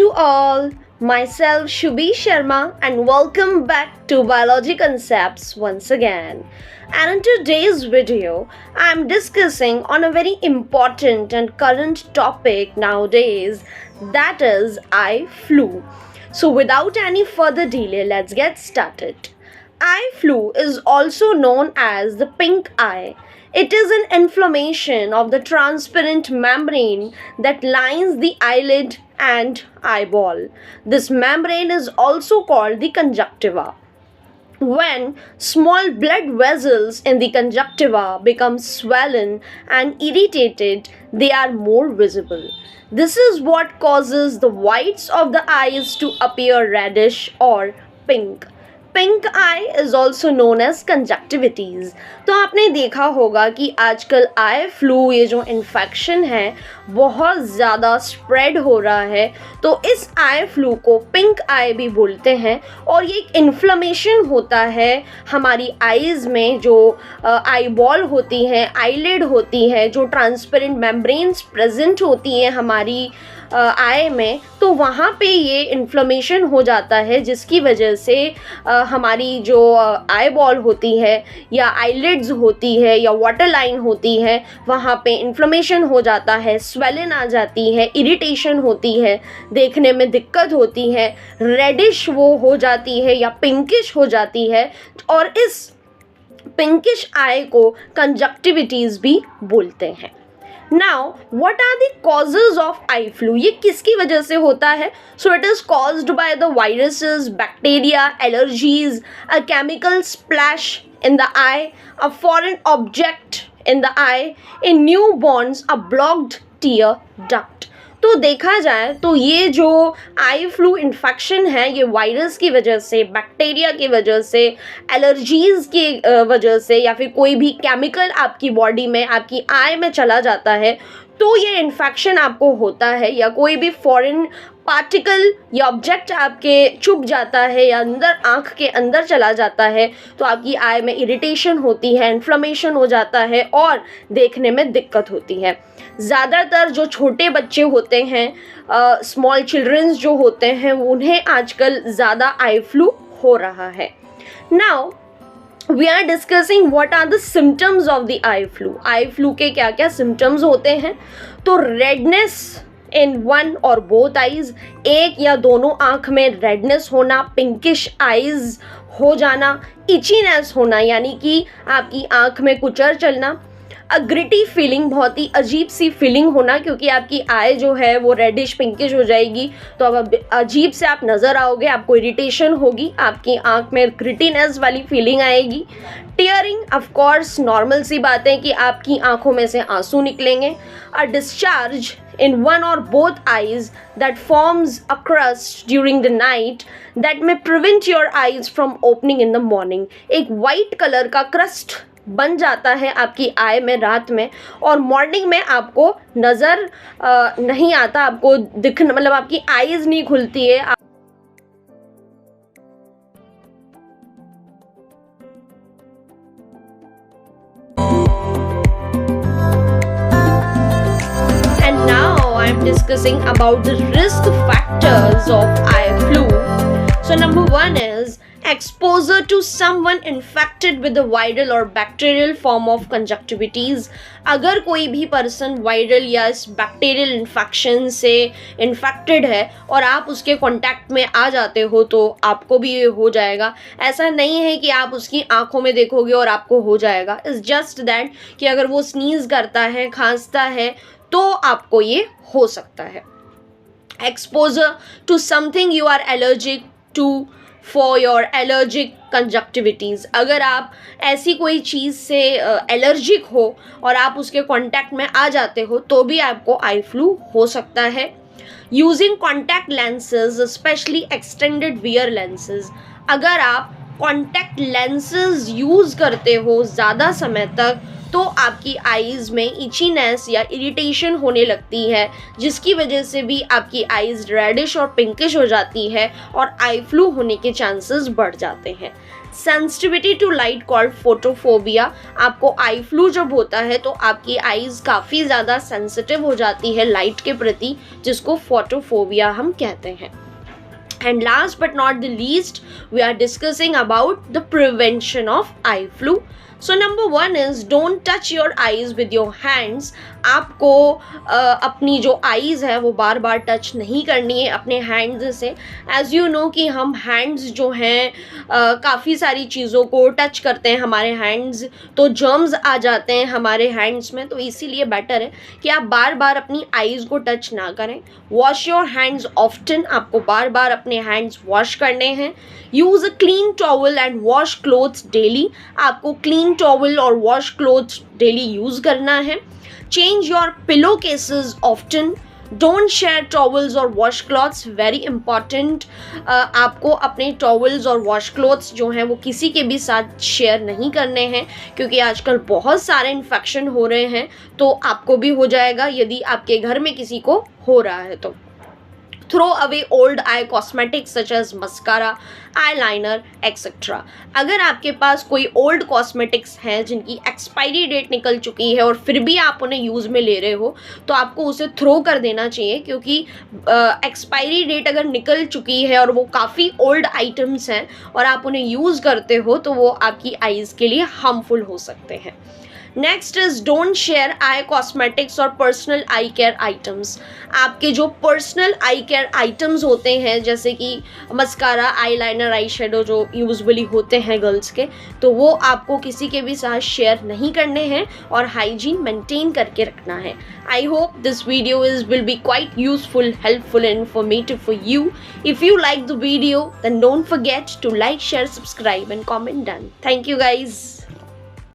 to all. Myself Shubhi Sharma and welcome back to Biology Concepts once again. And in today's video, I'm discussing on a very important and current topic nowadays, that is eye flu. So without any further delay, let's get started. Eye flu is also known as the pink eye. It is an inflammation of the transparent membrane that lines the eyelid and eyeball. This membrane is also called the conjunctiva. When small blood vessels in the conjunctiva become swollen and irritated, they are more visible. This is what causes the whites of the eyes to appear reddish or pink. Pink eye is also known as conjunctivitis. तो आपने देखा होगा कि आजकल eye flu ये जो infection है बहुत ज़्यादा स्प्रेड हो रहा है. तो इस आई फ्लू को पिंक आई भी बोलते हैं और ये एक इन्फ्लेमेशन होता है हमारी आईज़ में. जो आई बॉल होती हैं, आईलिड होती है, जो ट्रांसपेरेंट मेम्ब्रेन्स प्रेजेंट होती हैं हमारी आई में, तो वहाँ पे ये इन्फ्लेमेशन हो जाता है जिसकी वजह से हमारी जो आई बॉल होती है या आईलिड्स होती है या वाटर लाइन होती है वहाँ पे इन्फ्लेमेशन हो जाता है, स्वेलन आ जाती है, इरिटेशन होती है, देखने में दिक्कत होती है, रेडिश वो हो जाती है या पिंकिश हो जाती है. और इस पिंकिश आई को कंजक्टिविटीज़ भी बोलते हैं. Now, what are the causes of eye flu? ये किसकी वजह से होता है? So it is caused by the viruses, bacteria, allergies, a chemical splash in the eye, a foreign object in the eye, in newborns, a blocked tear duct. तो देखा जाए तो ये जो आई फ्लू इन्फेक्शन है ये वायरस की वजह से, बैक्टीरिया की वजह से, एलर्जीज़ की वजह से या फिर कोई भी केमिकल आपकी बॉडी में, आपकी आई में चला जाता है तो ये इन्फेक्शन आपको होता है. या कोई भी फॉरेन पार्टिकल या ऑब्जेक्ट आपके चुभ जाता है या अंदर आँख के अंदर चला जाता है तो आपकी आई में इरिटेशन होती है, इन्फ्लेमेशन हो जाता है और देखने में दिक्कत होती है. ज़्यादातर जो छोटे बच्चे होते हैं, स्मॉल चिल्ड्रंस जो होते हैं, उन्हें आजकल ज़्यादा आई फ्लू हो रहा है. Now we are discussing what are the symptoms of the eye flu. Eye flu के क्या क्या सिम्टम्स होते हैं? तो रेडनेस इन वन और बोथ आइज़, एक या दोनों आँख में रेडनेस होना, पिंकिश आइज़ हो जाना, इचीनेस होना यानी कि आपकी आँख में कुचर चलना, अ ग्रिटी फीलिंग, बहुत ही अजीब सी फीलिंग होना क्योंकि आपकी आई जो है वो रेडिश पिंकिश हो जाएगी तो अब अजीब से आप नज़र आओगे, आपको इरिटेशन होगी, आपकी आंख में ग्रिटीनेस वाली फीलिंग आएगी. टीयरिंग, ऑफ कोर्स नॉर्मल सी बात है कि आपकी आंखों में से आंसू निकलेंगे. A discharge in one or both eyes that forms a crust during the night that may prevent your eyes from opening in the morning. एक वाइट कलर का क्रस्ट बन जाता है आपकी आई में रात में और मॉर्निंग में आपको नज़र नहीं आता, आपको दिखना मतलब आपकी आईज़ नहीं खुलती है. And now I'm discussing about the risk factors of eye flu. So number one is exposure to someone infected with a viral or bacterial form of conjunctivitis. अगर कोई भी पर्सन वायरल या इस बैक्टीरियल इन्फेक्शन से infected है और आप उसके कांटेक्ट में आ जाते हो तो आपको भी ये हो जाएगा. ऐसा नहीं है कि आप उसकी आंखों में देखोगे और आपको हो जाएगा. इट्स जस्ट दैट कि अगर वो स्नीज करता है, खांसता है तो आपको ये हो सकता है. Exposure to something you are allergic to for your allergic conjunctivitis. अगर आप ऐसी कोई चीज़ से एलर्जिक हो और आप उसके कांटेक्ट में आ जाते हो तो भी आपको आई फ्लू हो सकता है. Using contact lenses specially extended wear lenses. अगर आप कॉन्टैक्ट लेंसेज यूज़ करते हो ज़्यादा समय तक तो आपकी आईज़ में इचीनेस या इरिटेशन होने लगती है, जिसकी वजह से भी आपकी आईज़ रेडिश और पिंकिश हो जाती है और आई फ्लू होने के चांसेस बढ़ जाते हैं। Sensitivity to light called photophobia, आपको आई फ्लू जब होता है तो आपकी आईज़ काफ़ी ज़्यादा सेंसिटिव हो जाती है लाइट के प्रति, जिसको फोटोफोबिया हम कहते हैं। And last but not the least, we are discussing about the prevention of eye flu. So number one is don't touch your eyes with your hands. आपको अपनी जो आईज़ है वो बार बार टच नहीं करनी है अपने हैंड्स से। एज़ यू नो कि हम हैंड्स जो हैं काफ़ी सारी चीज़ों को टच करते हैं, हमारे हैंड्स तो जर्म्स आ जाते हैं हमारे हैंड्स में, तो इसीलिए बेटर है कि आप बार बार अपनी आईज़ को टच ना करें। वॉश योर हैंड्स ऑफ्टन, आपको बार बार अपने हैंड्स वॉश करने हैं। Use a clean towel and wash clothes daily, आपको क्लीन टॉवल और वॉश क्लोथ्स डेली यूज़ करना है। Change your pillow cases often, don't share towels और वॉश क्लॉथ्स, वेरी इंपॉर्टेंट। आपको अपने टॉवल्स और वॉश क्लॉथ्स जो हैं वो किसी के भी साथ शेयर नहीं करने हैं, क्योंकि आजकल बहुत सारे इन्फेक्शन हो रहे हैं, तो आपको भी हो जाएगा यदि आपके घर में किसी को हो रहा है तो। Throw away old eye cosmetics such as mascara, eyeliner etcetera. अगर आपके पास कोई ओल्ड कॉस्मेटिक्स हैं जिनकी एक्सपायरी डेट निकल चुकी है और फिर भी आप उन्हें यूज़ में ले रहे हो, तो आपको उसे थ्रो कर देना चाहिए, क्योंकि एक्सपायरी डेट अगर निकल चुकी है और वो काफ़ी ओल्ड आइटम्स हैं और आप उन्हें यूज़ करते हो तो वो आपकी आईज़ के लिए हार्मफुल हो सकते हैं। Next is don't share I cosmetics और पर्सनल आई केयर आइटम्स। आपके जो पर्सनल आई केयर आइटम्स होते हैं जैसे कि mascara, eye liner, eye shadow जो यूजुअली होते हैं गर्ल्स के, तो वो आपको किसी के भी साथ शेयर नहीं करने हैं और हाइजीन मेंटेन करके रखना है। I hope this video will be quite useful, helpful and informative for you. If you like the video, then don't forget to like, share, subscribe and comment done. Thank you guys.